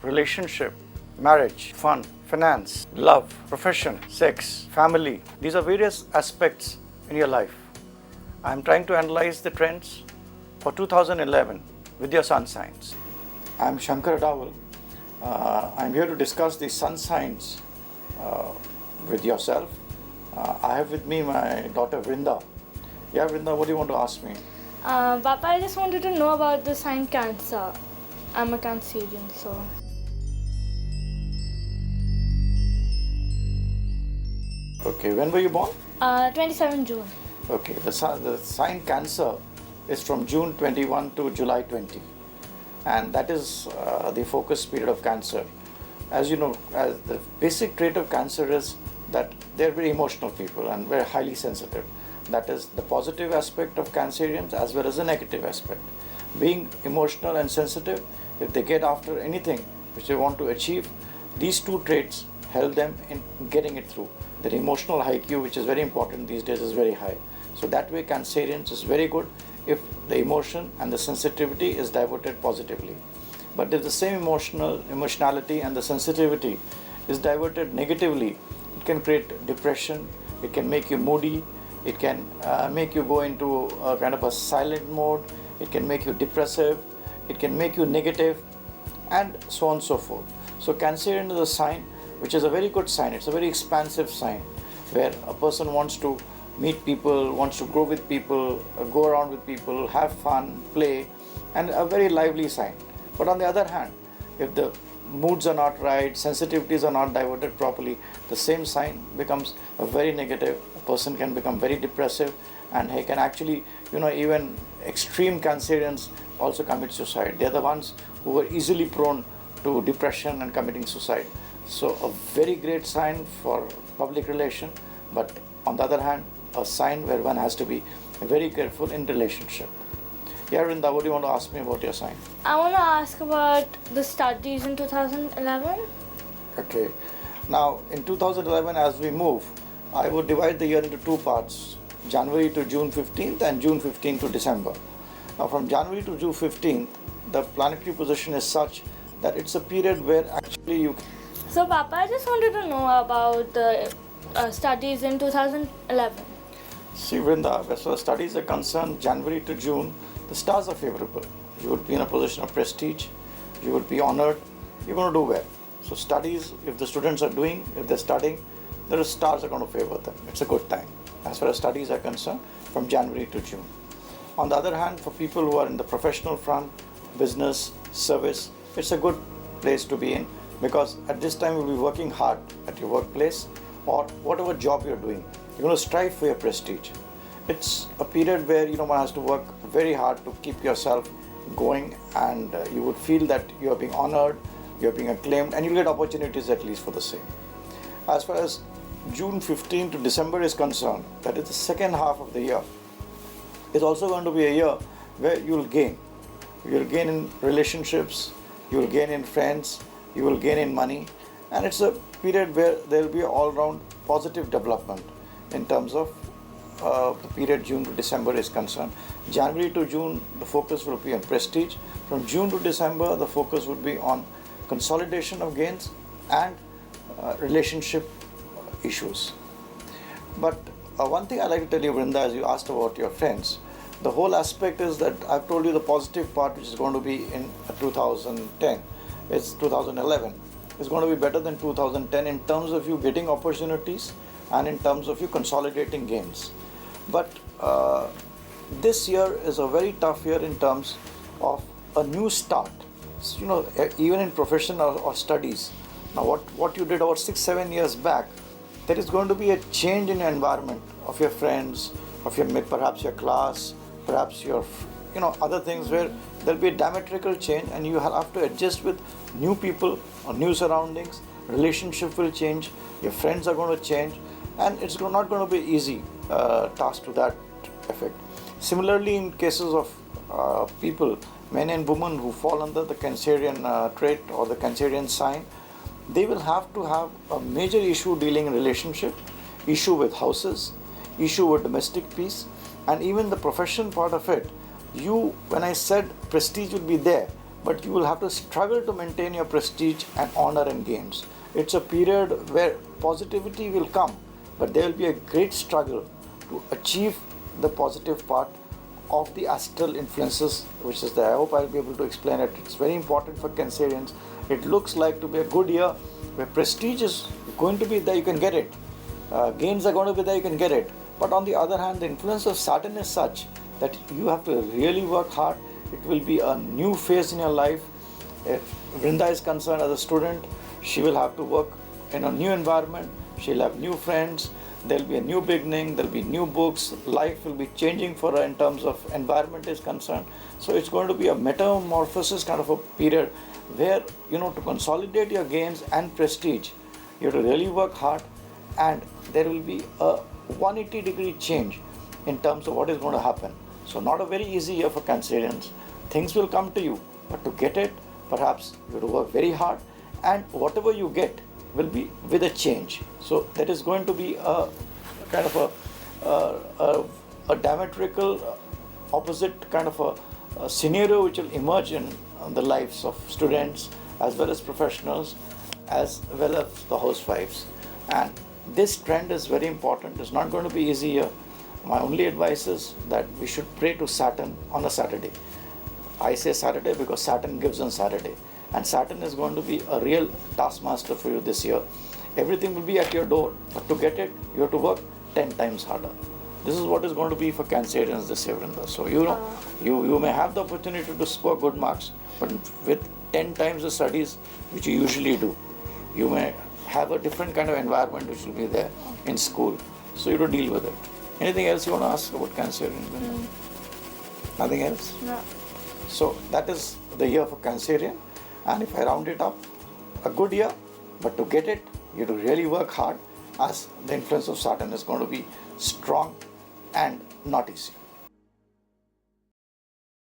relationship, marriage, fun, finance, love, profession, sex, family. These are various aspects in your life. I am trying to analyze the trends for 2011 with your sun signs. I am Shanker Adawal. I am here to discuss the sun signs with yourself. I have with me my daughter Vrinda. Yeah, Vrinda, what do you want to ask me? Papa, I just wanted to know about the sign Cancer. I'm a Cancerian, so. Okay, when were you born? 27 June. Okay, the sign Cancer is from June 21 to July 20. And that is the focus period of Cancer. As you know, the basic trait of Cancer is that they're very emotional people and very highly sensitive. That is the positive aspect of Cancerians as well as the negative aspect. Being emotional and sensitive, if they get after anything which they want to achieve, these two traits help them in getting it through. Their emotional IQ, which is very important these days, is very high. So that way Cancerians is very good if the emotion and the sensitivity is diverted positively. But if the same emotionality and the sensitivity is diverted negatively, it can create depression, it can make you moody, it can make you go into a kind of a silent mode, it can make you depressive, it can make you negative, and so on and so forth. So Cancerian is a sign which is a very good sign. It's a very expansive sign where a person wants to meet people, wants to grow with people, go around with people, have fun, play, and a very lively sign. But on the other hand, if the moods are not right, sensitivities are not diverted properly, the same sign becomes a very negative. A person can become very depressive, and he can actually, even extreme Cancerians also commit suicide. They are the ones who are easily prone to depression and committing suicide. So a very great sign for public relation, but on the other hand, a sign where one has to be very careful in relationship. Yeah, Vrinda, what do you want to ask me about your sign? I want to ask about the studies in 2011. Okay. Now, in 2011, as we move, I would divide the year into two parts, January to June 15th and June 15th to December. Now, from January to June 15th, the planetary position is such that it's a period where actually you... So, Papa, I just wanted to know about the studies in 2011. See, Vrinda, as far as studies are concerned, January to June, the stars are favorable. You would be in a position of prestige, you would be honored, you're going to do well. So studies, if the students are doing, if they're studying, the stars are going to favor them. It's a good time as far as studies are concerned from January to June. On the other hand, for people who are in the professional front, business, service, it's a good place to be in because at this time you'll be working hard at your workplace or whatever job you're doing. You're going to strive for your prestige. It's a period where one has to work very hard to keep yourself going, and you would feel that you are being honored, you are being acclaimed, and you'll get opportunities at least for the same. As far as June 15 to December is concerned, that is the second half of the year, it's also going to be a year where you'll gain. You'll gain in relationships, you'll gain in friends, you will gain in money, and it's a period where there will be all-round positive development in terms of the period June to December is concerned. January to June, the focus will be on prestige. From June to December, the focus would be on consolidation of gains and relationship issues. But one thing I'd like to tell you, Vrinda, as you asked about your friends, the whole aspect is that I've told you the positive part, which is going to be in 2010. It's 2011. It's going to be better than 2010 in terms of you getting opportunities and in terms of you consolidating gains. But this year is a very tough year in terms of a new start. Even in profession or studies. Now, what you did about 6-7 years back, there is going to be a change in your environment of your friends, of your perhaps your class, perhaps your other things where there'll be a diametrical change, and you have to adjust with new people or new surroundings. Relationship will change, your friends are going to change, and it's not going to be easy task to that effect. Similarly, in cases of people, men and women who fall under the Cancerian trait or the Cancerian sign, they will have to have a major issue dealing in relationship, issue with houses, issue with domestic peace, and even the profession part of it. When I said prestige will be there, but you will have to struggle to maintain your prestige and honor in games. It's a period where positivity will come, but there will be a great struggle to achieve the positive part of the astral influences, which is there. I hope I'll be able to explain it. It's very important for Cancerians. It looks like to be a good year where prestige is going to be there, you can get it. Gains are going to be there, you can get it. But on the other hand, the influence of Saturn is such that you have to really work hard. It will be a new phase in your life. If Vrinda is concerned as a student, she will have to work in a new environment. She'll have new friends. There'll be a new beginning. There'll be new books. Life will be changing for her in terms of environment is concerned. So it's going to be a metamorphosis kind of a period where, to consolidate your gains and prestige, you have to really work hard, and there will be a 180-degree change in terms of what is going to happen. So not a very easy year for Cancerians. Things will come to you, but to get it, perhaps you have to work very hard, and whatever you get will be with a change. So there is going to be a kind of a diametrical opposite kind of a scenario which will emerge in the lives of students as well as professionals as well as the housewives. And this trend is very important. It's not going to be easy here. My only advice is that we should pray to Saturn on a Saturday. I say Saturday because Saturn gives on Saturday. And Saturn is going to be a real taskmaster for you this year. Everything will be at your door, but to get it, you have to work 10 times harder. This is what is going to be for Cancerians this year, Vrinda. So you may have the opportunity to score good marks, but with 10 times the studies which you usually do, you may have a different kind of environment which will be there in school. So you have to deal with it. Anything else you want to ask about Cancerian? Nothing else? No. So that is the year for Cancerian. And if I round it up, a good year, but to get it, you have to really work hard, as the influence of Saturn is going to be strong and not easy.